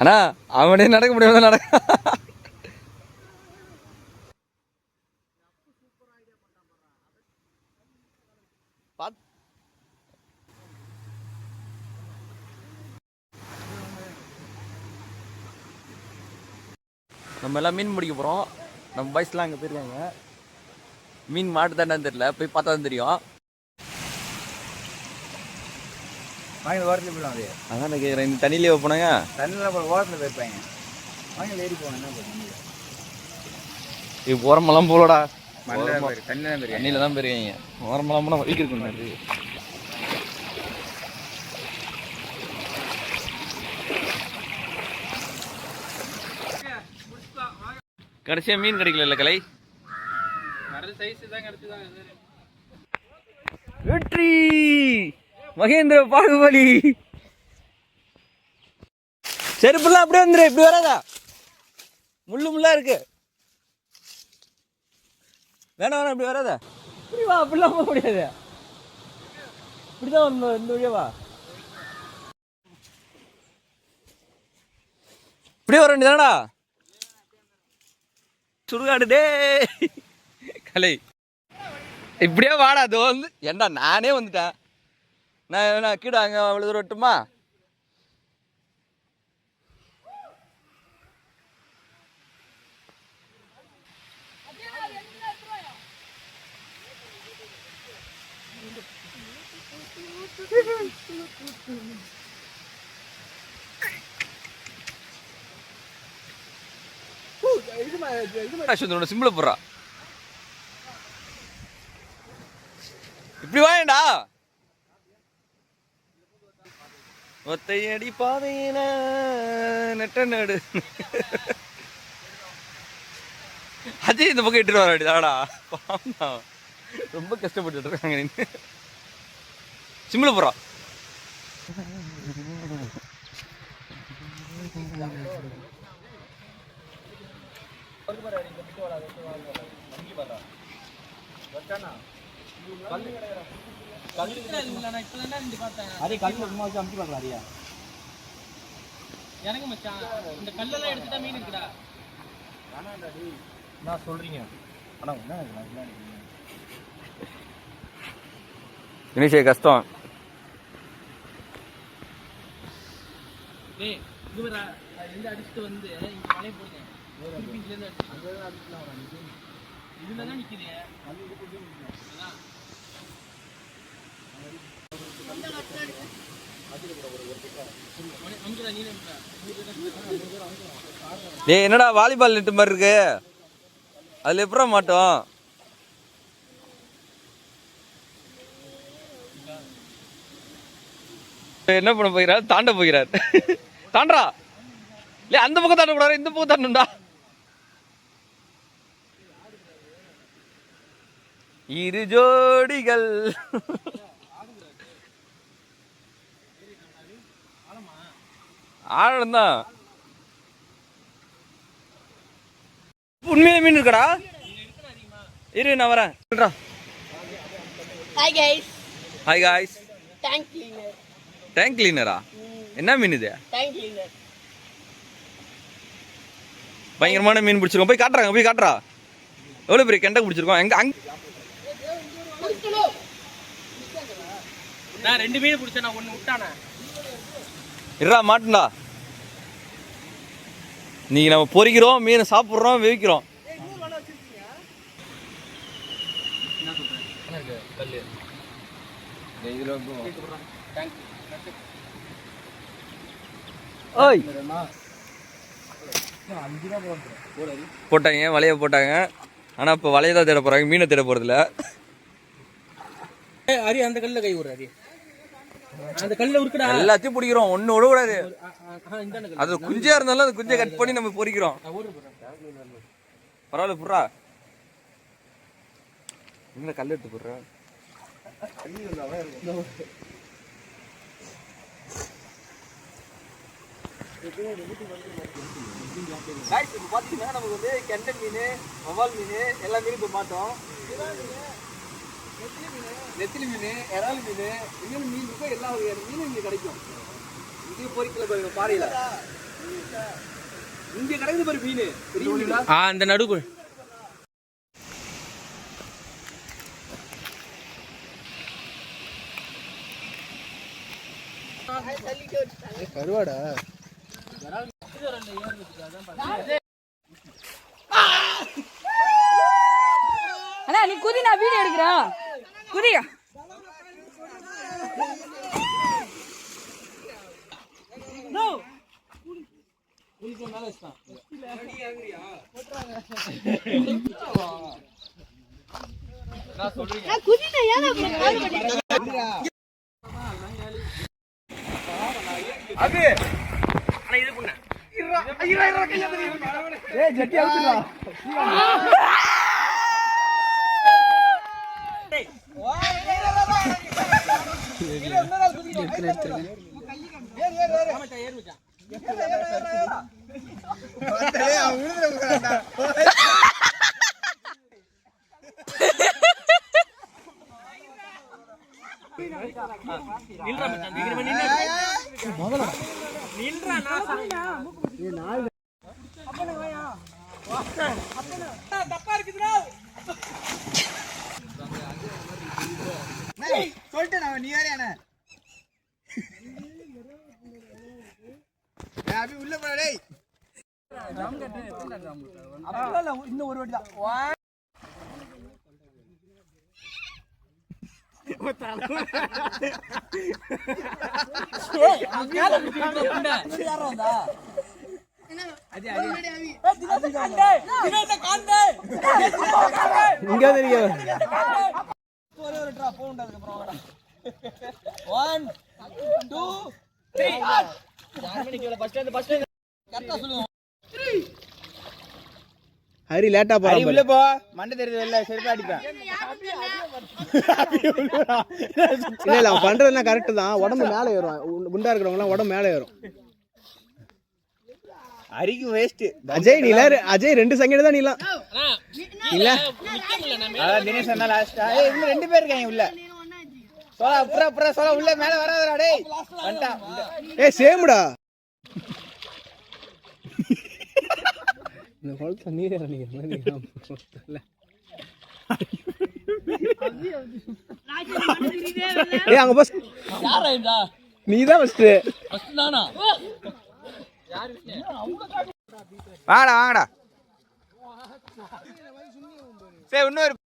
அண்ணா அவனே நடக்க முடியாம நடக்க. நம்ம எல்லாம் மீன் பிடிக்க போகிறோம். நம்ம பாய்ஸ்லாம் அங்கே போயிருக்காங்க. மீன் மாட்டு தானே தெரியல, போய் பார்த்தா தான் தெரியும். வாங்கி ஓரத்தில் போயிடும். அது அதான் நான் கேட்குறேன், இந்த தண்ணியிலே போனாங்க. தண்ணியில் ஓரத்தில் போயிருப்பாங்க. வாங்கி ஏறி போகணும். என்ன பண்ணுங்க, இது ஓரமெல்லாம் போலடா, தண்ணியில் தான் போயிருக்கீங்க. ஓரமெல்லாம் போனால் வலிக்கு இருக்கு. கடைசியாக மீன் கிடைக்கல கலை. வெற்றி மகேந்திர பாகுபலி. செருப்புலாம் அப்படியே வந்துரு. இப்படி வராதா, முள்ளு முள்ளா இருக்கு. வேணாம் வேணாம், இப்படி வராதா. இப்படி வா, அப்படிலாம் போக முடியாது. இப்படிதான் வரணும், இந்த வழியா வா. இப்படியே வர வேண்டியதானடா. சுடுகாடு டே கலை. இப்படியே வாடா. அது வந்து ஏண்டா நானே வந்துட்டேன். நான் கீழே அங்கே அவ்வளோ தூரம் விட்டுமா. சிம்பிள போடுறா. இப்படி வாயண்டா. ஒத்தையடி பாதையில நெட்ட நடு. அஜய் இந்த பக்கம் இட்டு வர வேண்டியதாடா. ரொம்ப கஷ்டப்பட்டு இருக்காங்க. நீ சிம்பிள போறா. கஷ்டம். அடிச்சுட்டு வந்து இதுலதான் நிக்குது. என்னடா வாலிபால் நெட்டு மாதிரி இருக்கு, அதுல எப்படா மாட்டோம். என்ன பண்ண போகிறார், தாண்ட போகிறார். தாண்டா இல்ல, அந்த பக்கம் தாண்ட கூடாது, இந்த பக்கம் தாண்டா. இரு ஜோடிகள் ஆழம்தான். உண்மையிலே மீன் இருக்கடா. இரு நான் வரேன். Hi guys. Hi guys. Tank cleaner. Tank கிளீனரா? என்ன மீன் இது? Tank cleaner. பயங்கரமான மீன் பிடிச்சிருக்கோம். போய் காட்டுறாங்க, போய் காட்டுறா. எவ்வளோ பெரிய கெண்டை பிடிச்சிருக்கோம். எங்க அங்க நான் 2 மீன் பிடிச்சேன். நான் 1 விட்டானே. இருடா மாட்டுண்டா. நீங்க நம்ம பொரிக்கிறோம், மீனை சாப்பிட்றோம், வேவிக்கிறோம். போட்டாங்க, வலைய போட்டாங்க. ஆனா இப்ப வலைய தான் தேட போறாங்க, மீனை தேட போறதில்ல. அரி அந்த கல்ல கை விடுற. அரி அந்த கல்ல உருக்குடா. எல்லாத்தையும் பிடிக்கிறோம், ஒண்ணு விட கூடாது. அது குஞ்சா இருந்தாலும் அது குஞ்சை கட் பண்ணி நம்ம பொரிக்கிறோம். பரவாயில்ல புடுறா. இந்த கல் எடுத்து போடுற. பாத்தீங்கன்னா நமக்கு வந்து கெண்டை மீன், வவ்வால் மீன், எல்லா மீனும் இப்போ மாட்டோம். நெத்திலி மீன், இறால் மீன், இன்னும் மீன் இருக்கோ எல்லா வகையான மீனும் இங்கே கிடைக்கும். இது பொறிக்கல பாருங்க பாறையில. இங்க கிடக்குது பாரு மீன். அந்த நடுவு கருவாடா. அண்ணா நீ குதி, நான் வீடியோ எடுக்கிறேன். குதியா ஜட்டி அவுத்துடா. சொல்லிட்டேன் நீ வேறையான உள்ள போடே. இன்னும் ஒரு வாட்டி தான். இங்க தெரியும். ஹரி லேட்டா போறான். உள்ள போ, மண்டை தெரியுது இல்ல, செருப்பா அடிப்பேன். இல்ல இல்ல, அவன் பண்றதெல்லாம் கரெக்ட் தான். உடம்பு மேல ஏறும். குண்டா இருக்கிறவங்க எல்லாம் உடம்பு மேல ஏறும். ஹரிக்கு வேஸ்ட். அஜய் நீ அஜய் 2 செகண்ட் தான் நீலாம் இல்ல. அதான் தினேஷ் அண்ணா லாஸ்டா. ஏய் இன்னும் 2 பேர் இருக்காங்க உள்ள. சோலா புறா சோலா உள்ள மேல வராதடா டேய். வந்துடா. ஏய் சேம்டா. இந்த ஹோல்ல நீரே இறங்கிங்க. இல்ல. ஏய் அங்க பஸ் யாரா இந்த? நீதான் ஃபர்ஸ்ட் நானா? யார் விஷ்ணு? வாங்கடா சரி இன்னொரு